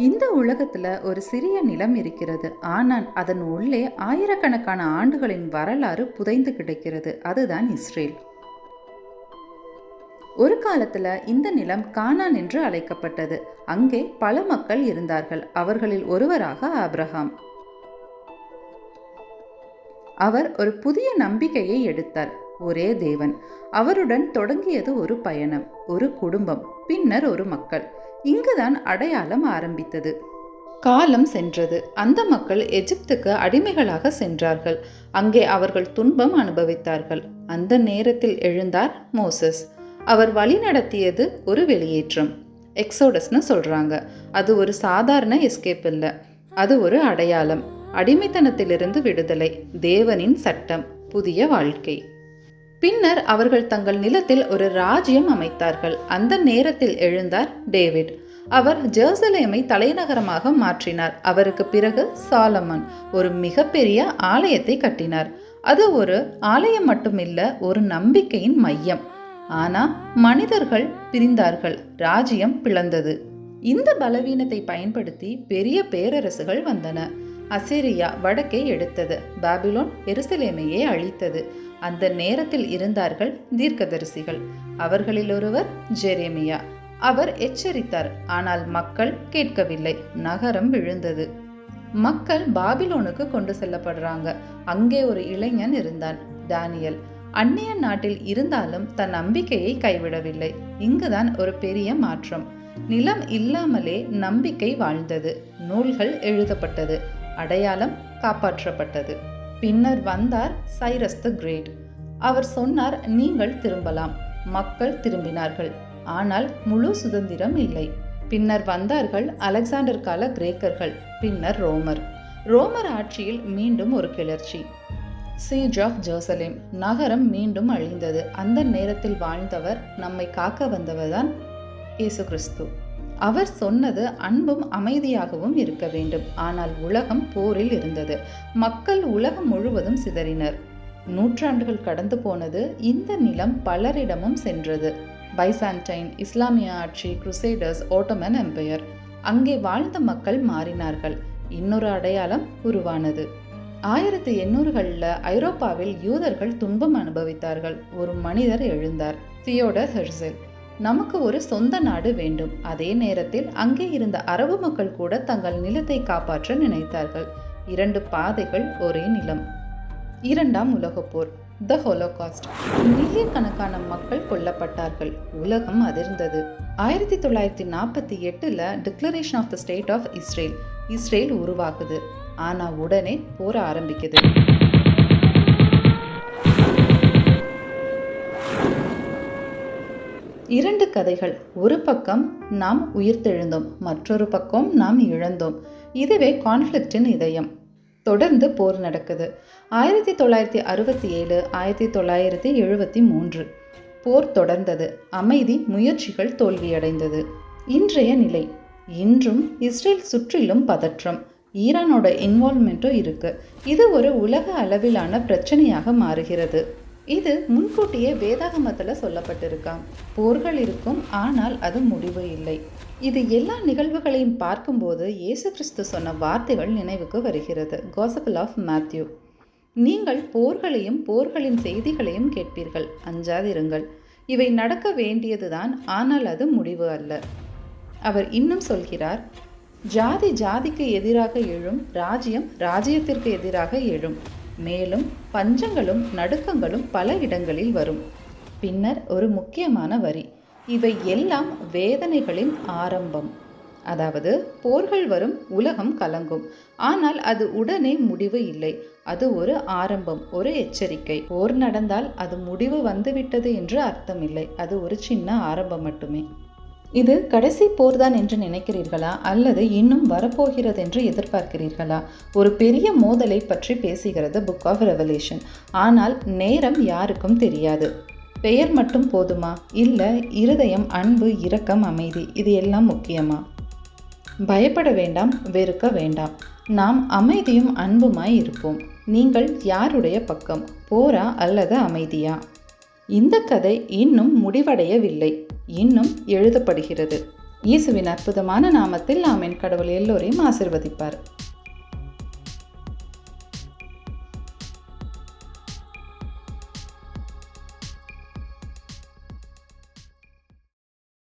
இந்த உலகத்துல ஒரு சிறிய நிலம் இருக்கிறது. ஆனால் அதன் உள்ளே ஆயிரக்கணக்கான ஆண்டுகளின் வரலாறு புதைந்து கிடக்கிறது. அதுதான் இஸ்ரேல். ஒரு காலத்துல இந்த நிலம் கானான் என்று அழைக்கப்பட்டது. அங்கே பல மக்கள் இருந்தார்கள். அவர்களில் ஒருவராக ஆபிரகாம். அவர் ஒரு புதிய நம்பிக்கையை எடுத்தார். ஒரே தேவன். அவருடன் தொடங்கியது ஒரு பயணம், ஒரு குடும்பம், பின்னர் ஒரு மக்கள். இங்குதான் அடையாளம் ஆரம்பித்தது. காலம் சென்றது. அந்த மக்கள் எகிப்துக்கு அடிமைகளாக சென்றார்கள். அங்கே அவர்கள் துன்பம் அனுபவித்தார்கள். அந்த நேரத்தில் எழுந்தார் மோசஸ். அவர் வழி நடத்தியது ஒரு வெளியேற்றம். எக்ஸோடஸ்னு சொல்றாங்க. அது ஒரு சாதாரண எஸ்கேப் இல்லை, அது ஒரு அடையாளம். அடிமைத்தனத்திலிருந்து விடுதலை, தேவனின் சட்டம், புதிய வாழ்க்கை. பின்னர் அவர்கள் தங்கள் நிலத்தில் ஒரு ராஜ்யம் அமைத்தார்கள். அந்த நேரத்தில் எழுந்தார் டேவிட். அவர் ஜெருசலேமை தலைநகரமாக மாற்றினார். அவருக்கு பிறகு சாலமன் ஒரு மிகப்பெரிய ஆலயத்தை கட்டினார். அது ஒரு ஆலயம் மட்டுமில்ல, ஒரு நம்பிக்கையின் மையம். ஆனா மனிதர்கள் பிரிந்தார்கள், ராஜ்யம் பிளந்தது. இந்த பலவீனத்தை பயன்படுத்தி பெரிய பேரரசுகள் வந்தன. அசீரியா வடக்கே எடுத்தது. பாபிலோன் எருசலேமையே அழித்தது. அந்த நேரத்தில் இருந்தார்கள் தீர்க்கதரிசிகள். அவர்களில் ஒருவர் ஜெரேமியா. அவர் எச்சரித்தார், ஆனால் மக்கள் கேட்கவில்லை. நகரம் விழுந்தது. மக்கள் பாபிலோனுக்கு கொண்டு செல்லப்படுறாங்க. அங்கே ஒரு இளைஞன் இருந்தான், தானியல். அந்நிய நாட்டில் இருந்தாலும் தன் நம்பிக்கையை கைவிடவில்லை. இங்குதான் ஒரு பெரிய மாற்றம். நிலம் இல்லாமலே நம்பிக்கை வாழ்ந்தது. நூல்கள் எழுதப்பட்டது, அடையாளம் காப்பாற்றப்பட்டது. பின்னர் வந்தார் சைரஸ் தி கிரேட். அவர் சொன்னார், நீங்கள் திரும்பலாம். மக்கள் திரும்பினார்கள், ஆனால் முழு சுதந்திரம் இல்லை. பின்னர் வந்தார்கள் அலெக்சாண்டர் கால கிரேக்கர்கள், பின்னர் ரோமர் ஆட்சியில் மீண்டும் ஒரு கிளர்ச்சி. சீஜ் ஆஃப் ஜெருசலேம். நகரம் மீண்டும் அழிந்தது. அந்த நேரத்தில் வாழ்ந்தவர், நம்மை காக்க வந்தவர்தான் இயேசு கிறிஸ்து. அவர் சொன்னது அன்பும் அமைதியாகவும் இருக்க வேண்டும். ஆனால் உலகம் போரில் இருந்தது. மக்கள் உலகம் முழுவதும் சிதறினர். நூற்றாண்டுகள் கடந்து போனது. இந்த நிலம் பலரிடமும் சென்றது. பைசான்டைன், இஸ்லாமிய ஆட்சி, குருசேடர்ஸ், ஓட்டோமன் எம்பையர். அங்கே வாழ்ந்த மக்கள் மாறினார்கள். இன்னொரு அடையாளம் உருவானது. 1800களில் ஐரோப்பாவில் யூதர்கள் துன்பம் அனுபவித்தார்கள். ஒரு மனிதர் எழுந்தார், தியோடர் ஹெர்சல். நமக்கு ஒரு சொந்த நாடு வேண்டும். அதே நேரத்தில் அங்கே இருந்த அரபு மக்கள் கூட தங்கள் நிலத்தை காப்பாற்ற நினைத்தார்கள். 2 பாதைகள், ஒரே நிலம். 2ஆம் உலகப் போர், த ஹோலோகாஸ்ட். மில்லியன் கணக்கான மக்கள் கொல்லப்பட்டார்கள். உலகம் அதிர்ந்தது. 1948 declaration of the state of Israel உருவாகுது. ஆனா உடனே போர் ஆரம்பிக்குது. இரண்டு கதைகள். ஒரு பக்கம் நாம் உயிர்த்தெழுந்தோம், மற்றொரு பக்கம் நாம் இழந்தோம். இதுவே கான்ஃப்ளிக்டின் இதயம். தொடர்ந்து போர் நடக்குது. 1967, 1973 போர் தொடர்ந்தது. அமைதி முயற்சிகள் தோல்வியடைந்தது. இன்றைய நிலை. இன்றும் இஸ்ரேல் சுற்றிலும் பதற்றம். ஈரானோட இன்வால்வ்மெண்ட்டும் இருக்கு. இது ஒரு உலக அளவிலான பிரச்சனையாக மாறுகிறது. இது முன்கூட்டியே வேதாகமத்தில் சொல்லப்பட்டிருக்காம். போர்கள் இருக்கும், ஆனால் அது முடிவு இல்லை. இது எல்லா நிகழ்வுகளையும் பார்க்கும்போது இயேசு கிறிஸ்து சொன்ன வார்த்தைகள் நினைவுக்கு வருகிறது. Gospel of Matthew. நீங்கள் போர்களையும் போர்களின் செய்திகளையும் கேட்பீர்கள், அஞ்சாதிருங்கள். இவை நடக்க வேண்டியதுதான், ஆனால் அது முடிவு அல்ல. அவர் இன்னும் சொல்கிறார், ஜாதி ஜாதிக்கு எதிராக எழும், ராஜ்யம் ராஜ்யத்திற்கு எதிராக எழும். மேலும் பஞ்சங்களும் நடுக்கங்களும் பல இடங்களில் வரும். பின்னர் ஒரு முக்கியமான வரி, இவை எல்லாம் வேதனைகளின் ஆரம்பம். அதாவது போர்கள் வரும், உலகம் கலங்கும், ஆனால் அது உடனே முடிவு இல்லை. அது ஒரு ஆரம்பம், ஒரு எச்சரிக்கை. போர் நடந்தால் அது முடிவு வந்துவிட்டது என்று அர்த்தமில்லை. அது ஒரு சின்ன ஆரம்பம் மட்டுமே. இது கடைசி போர்தான் என்று நினைக்கிறீர்களா, அல்லது இன்னும் வரப்போகிறது என்று எதிர்பார்க்கிறீர்களா? ஒரு பெரிய மோதலை பற்றி பேசுகிறது புக் ஆஃப் ரெவலேஷன். ஆனால் நேரம் யாருக்கும் தெரியாது. பெயர் மட்டும் போதுமா? இல்லை, இருதயம், அன்பு, இரக்கம், அமைதி, இது எல்லாம் முக்கியமா? பயப்பட வேண்டாம், வெறுக்க வேண்டாம். நாம் அமைதியும் அன்புமாய் இருப்போம். நீங்கள் யாருடைய பக்கம்? போரா அல்லது அமைதியா? இந்த கதை இன்னும் முடிவடையவில்லை, இன்னும் எழுதப்படுகிறது. இயேசுவின் அற்புதமான நாமத்தில் ஆமென். கடவுள் எல்லோரையும் ஆசீர்வதிப்பார்.